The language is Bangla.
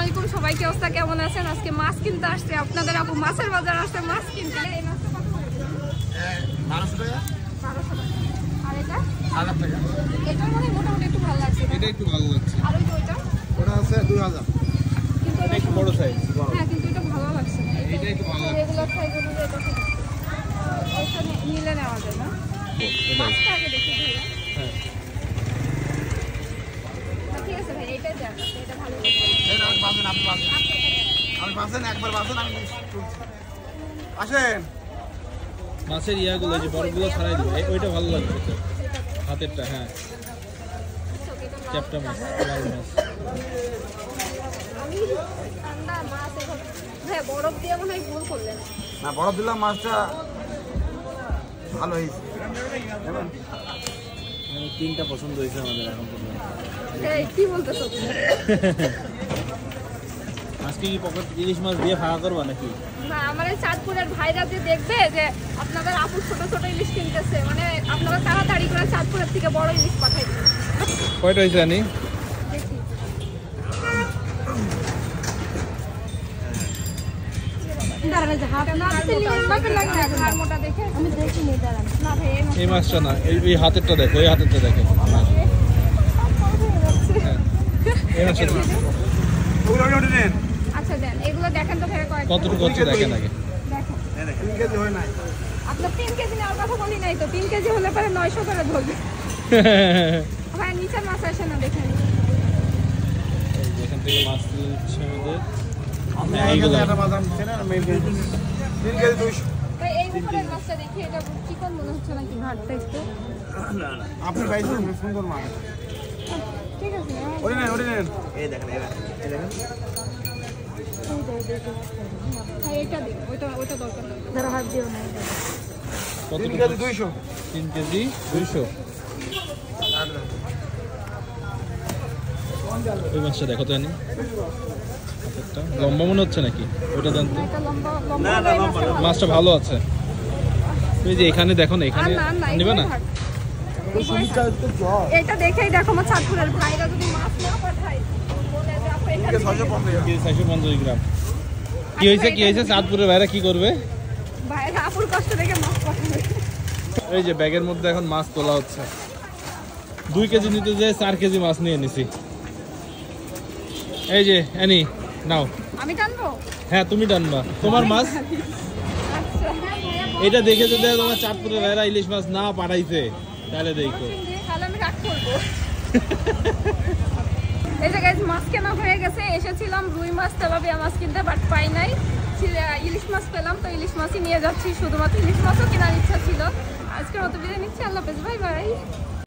আলাইকুম সবাইকে, অবস্থা কেমন আছেন? আজকে মাছ কিনতে আসছে আপনাদের আপু, মাছের বাজার আসছে মাছ কিনতে। এই মাছটা কত করে? 1200 টাকা। 1200 টাকা। আর এটা 1000 টাকা। এটা মানে মোটামুটি একটু ভালো লাগছে। এটা একটু ভালো লাগছে। আর ওই ওইটা ওটা আছে 2000। কিন্তু এটা একটু বড় সাইজ। হ্যাঁ, কিন্তু এটা ভালো লাগছে না। এটা একটু ভালো লাগছে। রেগুলার সাইজ অনুযায়ী এটা ঠিক আছে। ওইটা নিলে নেওয়া যায় না? মাছটা আগে দেখি ভাইয়া। হ্যাঁ। ঠিক আছে ভাই, এটাই দেন। এটা ভালো লাগছে। দেন আপনি বাসেন, আপনি বাসেন। আপনি বাসেন, একবার বাসেন, আমি আসেন। মাছের ইয়াগুলো যে বড়গুলো ছাড়াই দিবে, ওইটা ভালো লাগছে। হাতেরটা, হ্যাঁ। চ্যাপটা মাছ, লাল মাছ। আমি ঠান্ডা মাছ এখন ভাই বরফ দিয়ে মনে হয় ভুল করলেন। না, বরফ দিলাম, মাছটা ভালো হয়েছে। তিনটা পছন্দ হয়েছে আমাদের এখন পর্যন্ত। এই কি বলতেছো? আজকে কি পকেট ইলিশ মাছ দিয়ে ভাড়া করবা নাকি? না, আমার এই চাঁদপুরের ভাইরা যে দেখবে যে আপনাদের আপু ছোট ছোট ইলিশ কিনতেছে, মানে আপনারা তাড়াতাড়ি করে চাঁদপুরের থেকে বড় ইলিশ পাঠাই দিন। কয়টা হয়েছে জানি? দেখি মোটা দেখে আমি দেখিনি, দাঁড়ান না ভাই। এই মাছটা না, এই হাতেরটা দেখো, এই হাতেরটা দেখো। আচ্ছা দেন, এগুলো দেখেন তো ভাই কতটুকু হচ্ছে দেখেন আগে। আপনার 3 কেজি নেওয়ার কথা বলি নাই তো? 3 কেজি হলে পরে 900 করে ধরবে। ভাই নিচের মাছ আসে না, দেখেন এখান থেকে মাছ দিচ্ছে আমাদের। ভাই এই উপরের মাছটা দেখি, এটা চিকন মনে হচ্ছে নাকি ঘাটটা একটু? আপনি ভাই সুন্দর মাছ। ঠিক আছে, ওরে নেন, ওরে নেন। এই দেখেন, এই দেখেন। এটা দিন, ওইটা দরকার নেই। ধরো হাত দিও না। কত কেজি? 200। 3 কেজি 200। ওই মাছটা দেখো তো জানি। লম্বা মনে হচ্ছে নাকি? ওটা দেন তো। মাছটা ভালো আছে। এই যে এখানে দেখো না, এখানে নিবে না? এটা দেখেই দেখো আমার চাঁদপুরের ভাইরা যদি মাছ না পাঠায় বলে যে আপু এখানে 650 গ্রাম। কি হয়েছে চাঁদপুরের ভাইরা কি করবে? ভাইরা আপুর কষ্ট দেখে মাছ পাঠাবে। এই যে ব্যাগের মধ্যে এখন মাছ তোলা হচ্ছে। 2 কেজি নিতে যেয়ে 4 কেজি মাছ নিয়ে নিছি। এই যে এনি নাও। আমি টানবো? হ্যাঁ, তুমি টানবা, তোমার মাছ। আচ্ছা এটা দেখে যদি তোমার চাঁদপুরের ভাইরা ইলিশ মাছ না পাঠাইছে তাহলে দেখো, তাহলে আমি রাগ করবো। এই যে গাইস, মাছ কেনা হয়ে গেছে। এসেছিলাম রুই মাছ, তেলাপিয়া মাছ কিনতে, বাট পাই নাই। ইলিশ মাছ পেলাম, তো ইলিশ মাছই নিয়ে যাচ্ছি। শুধুমাত্র ইলিশ মাছও কেনার ইচ্ছা ছিল। আজকের মতো বিদায় নিচ্ছি, আল্লাহ হাফেজ, বাই বাই।